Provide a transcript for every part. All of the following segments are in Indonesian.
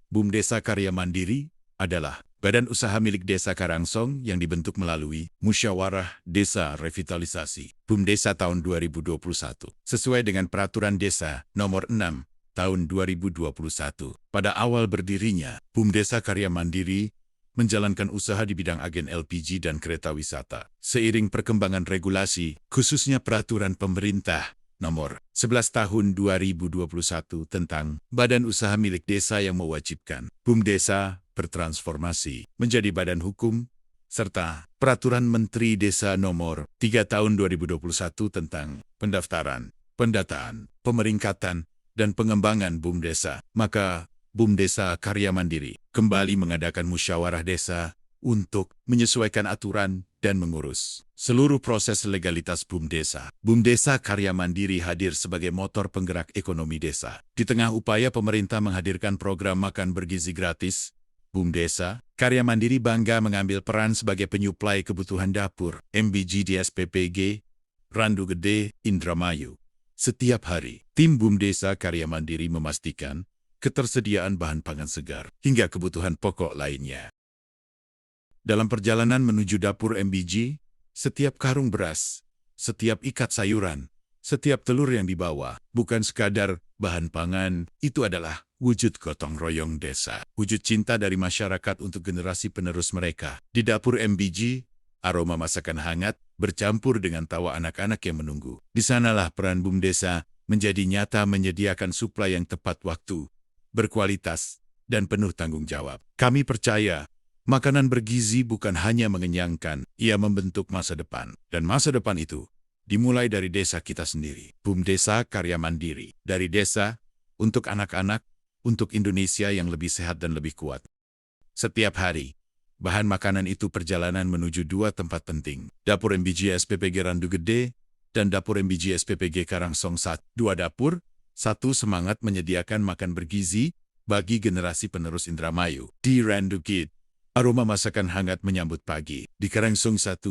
BUM Desa Karya Mandiri adalah badan usaha milik Desa Karangsong yang dibentuk melalui Musyawarah Desa Revitalisasi BUM Desa tahun 2021 sesuai dengan Peraturan Desa Nomor 6 tahun 2021. Pada awal berdirinya, BUM Desa Karya Mandiri menjalankan usaha di bidang agen LPG dan kereta wisata. Seiring perkembangan regulasi, khususnya Peraturan Pemerintah Nomor 11 Tahun 2021 tentang Badan Usaha Milik Desa yang mewajibkan BUM Desa bertransformasi menjadi badan hukum, serta Peraturan Menteri Desa Nomor 3 Tahun 2021 tentang pendaftaran, pendataan, pemeringkatan, dan pengembangan BUM Desa. Maka BUM Desa Karya Mandiri kembali mengadakan musyawarah desa untuk menyesuaikan aturan dan mengurus seluruh proses legalitas BUM Desa. BUM Desa Karya Mandiri hadir sebagai motor penggerak ekonomi desa. Di tengah upaya pemerintah menghadirkan program makan bergizi gratis, BUM Desa Karya Mandiri bangga mengambil peran sebagai penyuplai kebutuhan dapur MBG di SPPG Randu Gede, Indramayu. Setiap hari, tim BUM Desa Karya Mandiri memastikan ketersediaan bahan pangan segar hingga kebutuhan pokok lainnya. Dalam perjalanan menuju dapur MBG, setiap karung beras, setiap ikat sayuran, setiap telur yang dibawa bukan sekadar bahan pangan, itu adalah wujud gotong royong desa. Wujud cinta dari masyarakat untuk generasi penerus mereka. Di dapur MBG, aroma masakan hangat bercampur dengan tawa anak-anak yang menunggu. Di sanalah peran BUM Desa menjadi nyata, menyediakan suplai yang tepat waktu, berkualitas, dan penuh tanggung jawab. Kami percaya, makanan bergizi bukan hanya mengenyangkan, ia membentuk masa depan. Dan masa depan itu dimulai dari desa kita sendiri. BUM Desa Karya Mandiri. Dari desa, untuk anak-anak, untuk Indonesia yang lebih sehat dan lebih kuat. Setiap hari, bahan makanan itu perjalanan menuju dua tempat penting. Dapur MBG SPPG Randu Gede dan Dapur MBG SPPG Karangsong 1. Dua dapur, satu semangat menyediakan makan bergizi bagi generasi penerus Indramayu. Di Randu Gede, aroma masakan hangat menyambut pagi. Di Karangsong 1,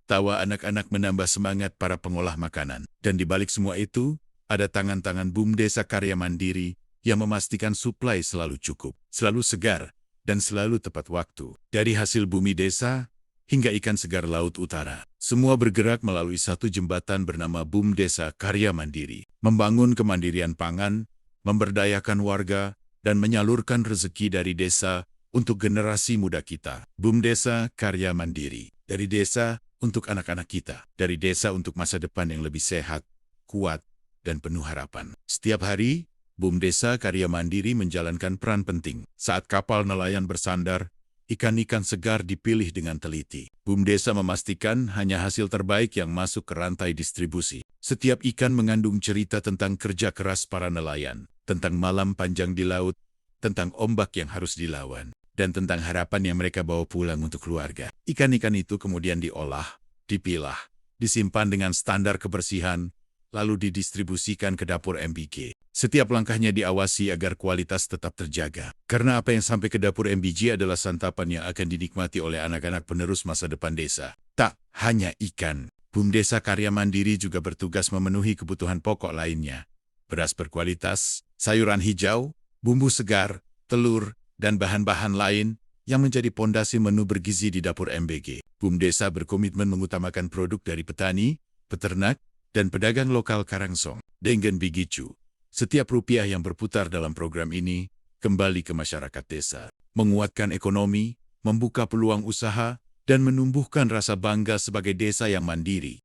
tawa anak-anak menambah semangat para pengolah makanan. Dan di balik semua itu, ada tangan-tangan BUM Desa Karya Mandiri yang memastikan suplai selalu cukup, selalu segar, dan selalu tepat waktu. Dari hasil bumi desa hingga ikan segar laut utara, semua bergerak melalui satu jembatan bernama BUM Desa Karya Mandiri. Membangun kemandirian pangan, memberdayakan warga, dan menyalurkan rezeki dari desa untuk generasi muda kita. BUM Desa Karya Mandiri. Dari desa untuk anak-anak kita. Dari desa untuk masa depan yang lebih sehat, kuat, dan penuh harapan. Setiap hari, BUM Desa Karya Mandiri menjalankan peran penting. Saat kapal nelayan bersandar, ikan-ikan segar dipilih dengan teliti. BUM Desa memastikan hanya hasil terbaik yang masuk ke rantai distribusi. Setiap ikan mengandung cerita tentang kerja keras para nelayan, tentang malam panjang di laut, tentang ombak yang harus dilawan, dan tentang harapan yang mereka bawa pulang untuk keluarga. Ikan-ikan itu kemudian diolah, dipilah, disimpan dengan standar kebersihan, lalu didistribusikan ke dapur MBG. Setiap langkahnya diawasi agar kualitas tetap terjaga. Karena apa yang sampai ke dapur MBG adalah santapan yang akan dinikmati oleh anak-anak penerus masa depan desa. Tak hanya ikan, BUM Desa Karya Mandiri juga bertugas memenuhi kebutuhan pokok lainnya. Beras berkualitas, sayuran hijau, bumbu segar, telur, dan bahan-bahan lain yang menjadi pondasi menu bergizi di dapur MBG. BUM Desa berkomitmen mengutamakan produk dari petani, peternak, dan pedagang lokal Karangsong. Dengan begitu, setiap rupiah yang berputar dalam program ini kembali ke masyarakat desa, menguatkan ekonomi, membuka peluang usaha, dan menumbuhkan rasa bangga sebagai desa yang mandiri.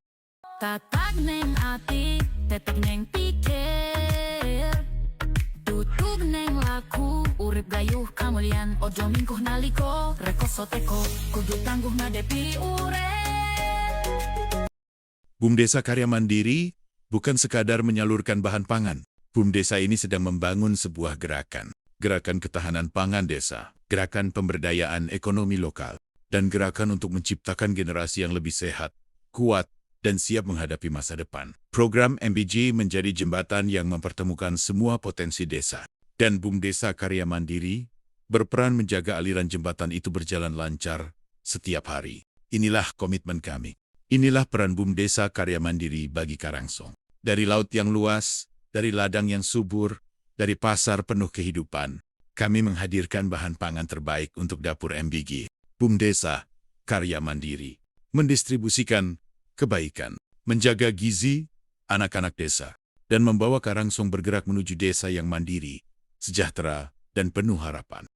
Tatag neng ati, tetap neng pikir, tutug neng laku, urip gayuh kamulian, ojo mingkuh naliko, reko soteko, kudu tangguh ngadepi urep. BUM Desa Karya Mandiri bukan sekadar menyalurkan bahan pangan. BUM Desa ini sedang membangun sebuah gerakan. Gerakan ketahanan pangan desa, gerakan pemberdayaan ekonomi lokal, dan gerakan untuk menciptakan generasi yang lebih sehat, kuat, dan siap menghadapi masa depan. Program MBG menjadi jembatan yang mempertemukan semua potensi desa. Dan BUM Desa Karya Mandiri berperan menjaga aliran jembatan itu berjalan lancar setiap hari. Inilah komitmen kami. Inilah peran BUM Desa Karya Mandiri bagi Karangsong. Dari laut yang luas, dari ladang yang subur, dari pasar penuh kehidupan, Kami menghadirkan bahan pangan terbaik untuk dapur MBG. BUM Desa, karya mandiri. Mendistribusikan kebaikan, menjaga gizi anak-anak desa, dan membawa Karangsong bergerak menuju desa yang mandiri, sejahtera, dan penuh harapan.